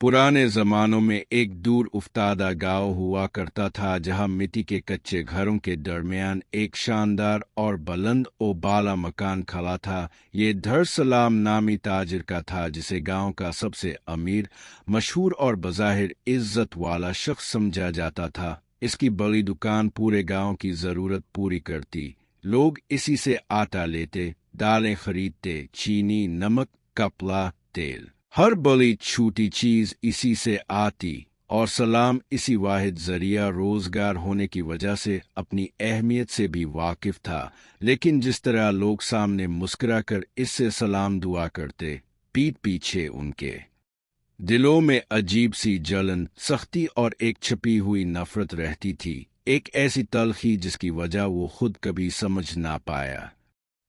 पुराने ज़मानों में एक दूर उफ्तादा गांव हुआ करता था जहां मिट्टी के कच्चे घरों के दरमियान एक शानदार और बुलंद और बाला मकान खड़ा था। ये दर सलाम नामी ताजिर का था जिसे गांव का सबसे अमीर, मशहूर और बज़ाहिर इज्जत वाला शख्स समझा जाता था। इसकी बड़ी दुकान पूरे गांव की ज़रूरत पूरी करती। लोग इसी से आटा लेते, दालें खरीदते, चीनी, नमक, कपड़ा, तेल, हर बड़ी छोटी चीज इसी से आती। और सलाम इसी वाहिद जरिया रोजगार होने की वजह से अपनी अहमियत से भी वाकिफ था। लेकिन जिस तरह लोग सामने मुस्कुरा कर इससे सलाम दुआ करते, पीठ पीछे उनके दिलों में अजीब सी जलन, सख्ती और एक छिपी हुई नफरत रहती थी। एक ऐसी तलखी जिसकी वजह वो खुद कभी समझ ना पाया।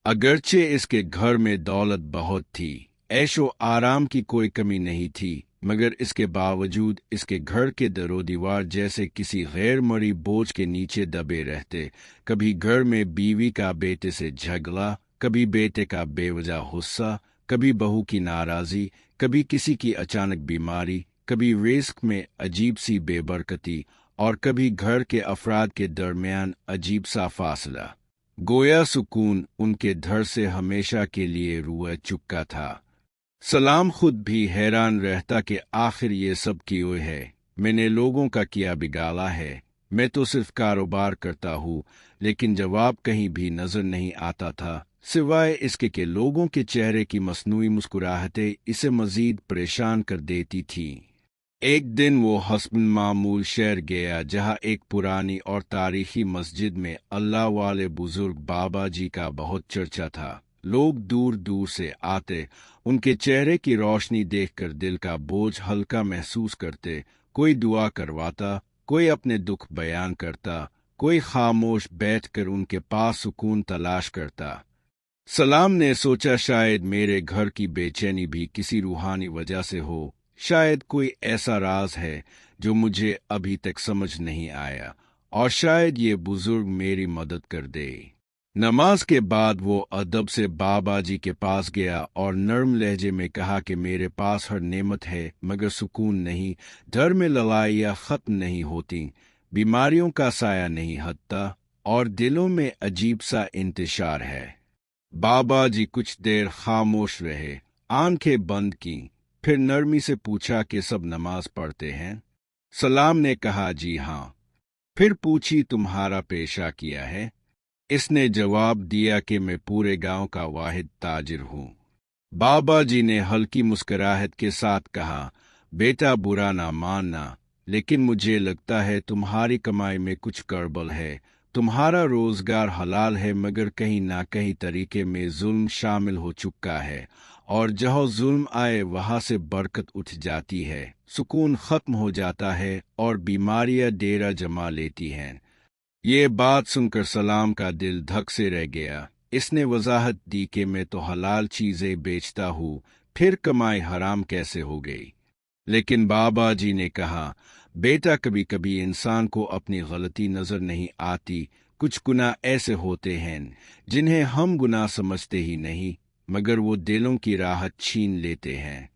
अगरचे इसके घर में दौलत बहुत थी, ऐशो आराम की कोई कमी नहीं थी, मगर इसके बावजूद इसके घर के दरो दीवार जैसे किसी गैर मरी बोझ के नीचे दबे रहते। कभी घर में बीवी का बेटे से झगड़ा, कभी बेटे का बेवजह गुस्सा, कभी बहू की नाराजगी, कभी किसी की अचानक बीमारी, कभी रिस्क में अजीब सी बेबरकती, और कभी घर के अफराद के दरमियान अजीब सा फासला। गोया सुकून उनके घर से हमेशा के लिए रुआ चुका था। सलाम खुद भी हैरान रहता कि आखिर ये सब क्यों है। मैंने लोगों का क्या बिगाड़ा है? मैं तो सिर्फ कारोबार करता हूँ। लेकिन जवाब कहीं भी नजर नहीं आता था, सिवाय इसके कि लोगों के चेहरे की मसनूई मुस्कुराहटें इसे मजीद परेशान कर देती थीं। एक दिन वो हस्ब मामूल शहर गया जहाँ एक पुरानी और तारीखी मस्जिद में अल्लाह वाले बुजुर्ग बाबा जी का बहुत चर्चा था। लोग दूर दूर से आते, उनके चेहरे की रोशनी देखकर दिल का बोझ हल्का महसूस करते। कोई दुआ करवाता, कोई अपने दुख बयान करता, कोई खामोश बैठकर उनके पास सुकून तलाश करता। सलाम ने सोचा शायद मेरे घर की बेचैनी भी किसी रूहानी वजह से हो। शायद कोई ऐसा राज है जो मुझे अभी तक समझ नहीं आया, और शायद ये बुजुर्ग मेरी मदद कर दे। नमाज के बाद वो अदब से बाबा जी के पास गया और नर्म लहजे में कहा कि मेरे पास हर नेमत है मगर सुकून नहीं। डर में लड़ाइयाँ खत्म नहीं होती, बीमारियों का साया नहीं हटता, और दिलों में अजीब सा इंतशार है। बाबा जी कुछ देर खामोश रहे, आंखें बंद की, फिर नरमी से पूछा कि सब नमाज पढ़ते हैं? सलाम ने कहा जी हाँ। फिर पूछी तुम्हारा पेशा किया है? इसने जवाब दिया कि मैं पूरे गांव का वाहिद ताजिर हूँ। बाबा जी ने हल्की मुस्कुराहट के साथ कहा, बेटा बुरा ना मानना, लेकिन मुझे लगता है तुम्हारी कमाई में कुछ गड़बड़ है। तुम्हारा रोजगार हलाल है मगर कहीं ना कहीं तरीके में जुल्म शामिल हो चुका है, और जहाँ जुल्म आए वहां से बरकत उठ जाती है, सुकून खत्म हो जाता है और बीमारियां डेरा जमा लेती हैं। ये बात सुनकर सलाम का दिल धक से रह गया। इसने वजाहत दी कि मैं तो हलाल चीजें बेचता हूँ, फिर कमाई हराम कैसे हो गई? लेकिन बाबा जी ने कहा, बेटा कभी कभी इंसान को अपनी गलती नजर नहीं आती। कुछ गुनाह ऐसे होते हैं जिन्हें हम गुनाह समझते ही नहीं, मगर वो दिलों की राहत छीन लेते हैं।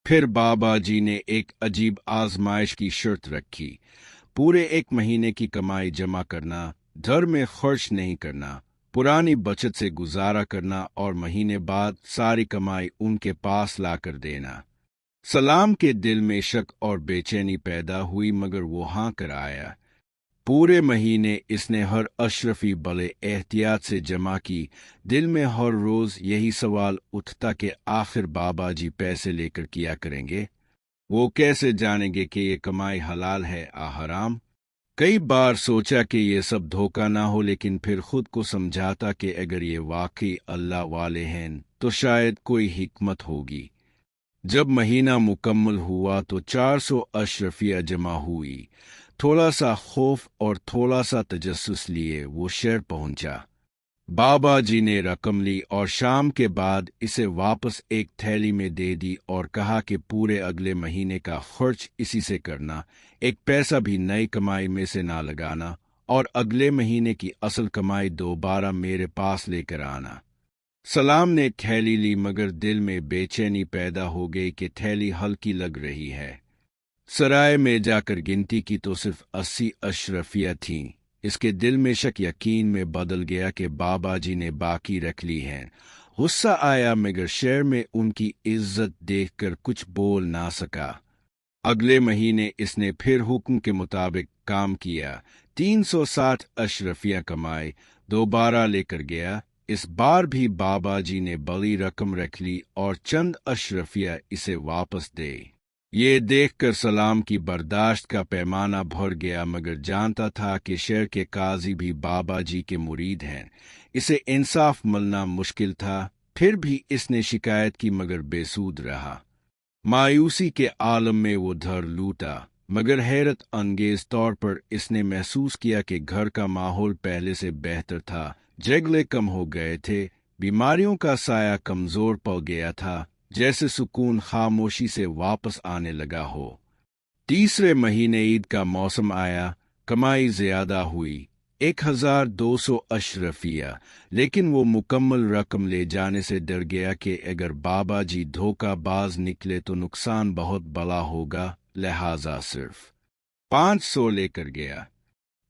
फिर बाबा जी ने एक अजीब आजमाइश की शर्त रखी, पूरे 1 महीने की कमाई जमा करना, घर में खर्च नहीं करना, पुरानी बचत से गुजारा करना, और महीने बाद सारी कमाई उनके पास लाकर देना। सलाम के दिल में शक और बेचैनी पैदा हुई, मगर वो हाँ कर आया। पूरे महीने इसने हर अशरफी बड़े एहतियात से जमा की। दिल में हर रोज यही सवाल उठता कि आखिर बाबा जी पैसे लेकर किया करेंगे? वो कैसे जानेंगे कि ये कमाई हलाल है या हराम? कई बार सोचा कि ये सब धोखा ना हो, लेकिन फिर खुद को समझाता कि अगर ये वाकई अल्लाह वाले हैं तो शायद कोई हिकमत होगी। जब महीना मुकम्मल हुआ तो 400 अशरफिया जमा हुई। थोड़ा सा खौफ और थोड़ा सा तजस्सुस लिए वो शहर पहुंचा। बाबा जी ने रकम ली और शाम के बाद इसे वापस एक थैली में दे दी और कहा कि पूरे अगले महीने का खर्च इसी से करना, एक पैसा भी नई कमाई में से ना लगाना, और अगले महीने की असल कमाई दोबारा मेरे पास लेकर आना। सलाम ने थैली ली, मगर दिल में बेचैनी पैदा हो गई कि थैली हल्की लग रही है। सराय में जाकर गिनती की तो सिर्फ 80 अशरफियाँ थीं। इसके दिल में शक यकीन में बदल गया कि बाबा जी ने बाकी रख ली हैं। गुस्सा आया मगर शहर में उनकी इज्जत देखकर कुछ बोल ना सका। अगले महीने इसने फिर हुक्म के मुताबिक काम किया। 360 अशरफियाँ कमाई, दोबारा लेकर गया। इस बार भी बाबा जी ने बड़ी रकम रख ली और चंद अशरफियाँ इसे वापस दे। ये देखकर सलाम की बर्दाश्त का पैमाना भर गया, मगर जानता था कि शहर के काजी भी बाबा जी के मुरीद हैं। इसे इंसाफ मिलना मुश्किल था। फिर भी इसने शिकायत की मगर बेसूद रहा। मायूसी के आलम में वो धर लूटा, मगर हैरत अंगेज तौर पर इसने महसूस किया कि घर का माहौल पहले से बेहतर था। झगड़े कम हो गए थे, बीमारियों का साया कमजोर पड़ गया था, जैसे सुकून खामोशी से वापस आने लगा हो। तीसरे महीने ईद का मौसम आया, कमाई ज्यादा हुई, 1200 अशरफिया। लेकिन वो मुकम्मल रकम ले जाने से डर गया कि अगर बाबा जी धोखाबाज निकले तो नुकसान बहुत बड़ा होगा, लिहाजा सिर्फ 500 लेकर गया।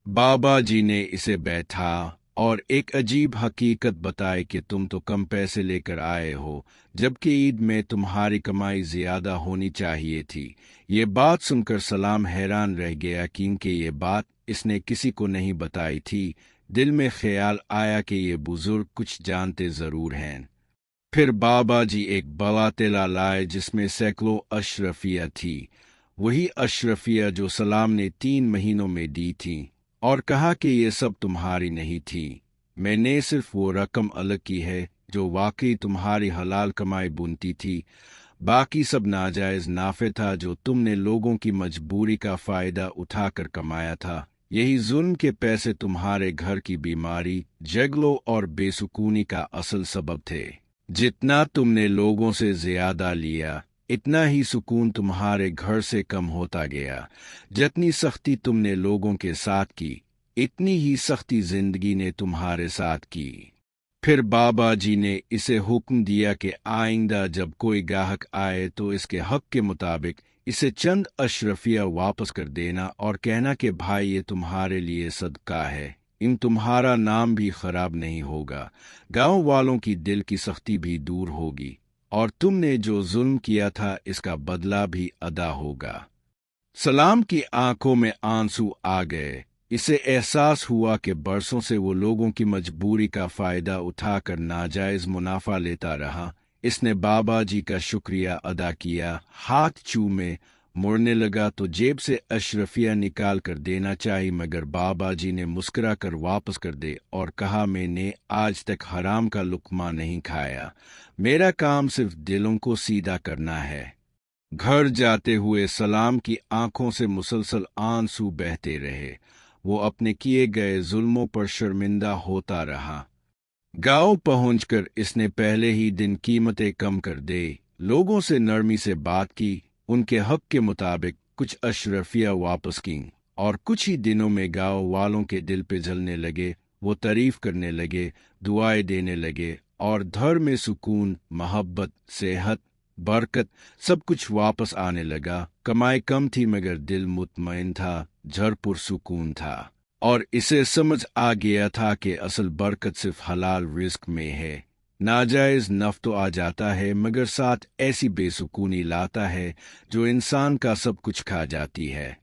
बाबा जी ने इसे बैठा और एक अजीब हकीकत बताई कि तुम तो कम पैसे लेकर आए हो, जबकि ईद में तुम्हारी कमाई ज्यादा होनी चाहिए थी। ये बात सुनकर सलाम हैरान रह गया, क्योंकि ये बात इसने किसी को नहीं बताई थी। दिल में ख्याल आया कि ये बुजुर्ग कुछ जानते जरूर हैं। फिर बाबा जी एक बड़ा तेला लाए जिसमें सैकड़ों अशरफिया थी, वही अशरफिया जो सलाम ने 3 महीनों में दी थी, और कहा कि ये सब तुम्हारी नहीं थी। मैंने सिर्फ वो रकम अलग की है जो वाकई तुम्हारी हलाल कमाई बुनती थी। बाकी सब नाजायज नाफे था जो तुमने लोगों की मजबूरी का फायदा उठाकर कमाया था। यही जुल्म के पैसे तुम्हारे घर की बीमारी, झगड़ों और बेसुकूनी का असल सबब थे। जितना तुमने लोगों से ज्यादा लिया, इतना ही सुकून तुम्हारे घर से कम होता गया। जितनी सख्ती तुमने लोगों के साथ की, इतनी ही सख्ती जिंदगी ने तुम्हारे साथ की। फिर बाबा जी ने इसे हुक्म दिया कि आइंदा जब कोई ग्राहक आए तो इसके हक के मुताबिक इसे चंद अशरफिया वापस कर देना और कहना कि भाई ये तुम्हारे लिए सदका है, इन तुम्हारा नाम भी खराब नहीं होगा, गांव वालों की दिल की सख्ती भी दूर होगी, और तुमने जो जुल्म किया था इसका बदला भी अदा होगा। सलाम की आंखों में आंसू आ गए। इसे एहसास हुआ कि बरसों से वो लोगों की मजबूरी का फायदा उठाकर नाजायज मुनाफा लेता रहा। इसने बाबा जी का शुक्रिया अदा किया, हाथ चूमे, मुड़ने लगा तो जेब से अशरफिया निकाल कर देना चाहिए, मगर बाबा जी ने मुस्कुरा कर वापस कर दे और कहा, मैंने आज तक हराम का लुक्मा नहीं खाया, मेरा काम सिर्फ दिलों को सीधा करना है। घर जाते हुए सलाम की आंखों से मुसलसल आंसू बहते रहे। वो अपने किए गए जुल्मों पर शर्मिंदा होता रहा। गांव पहुंचकर इसने पहले ही दिन कीमतें कम कर दे, लोगों से नरमी से बात की, उनके हक के मुताबिक कुछ अशरफिया वापस की, और कुछ ही दिनों में गांव वालों के दिल पे जलने लगे। वो तारीफ करने लगे, दुआएं देने लगे, और घर में सुकून, मोहब्बत, सेहत, बरकत सब कुछ वापस आने लगा। कमाई कम थी मगर दिल मुतमईन था, घर पुरसुकून था, और इसे समझ आ गया था कि असल बरकत सिर्फ हलाल रिस्क में है। नाजायज नफ तो आ जाता है मगर साथ ऐसी बेसुकूनी लाता है जो इंसान का सब कुछ खा जाती है।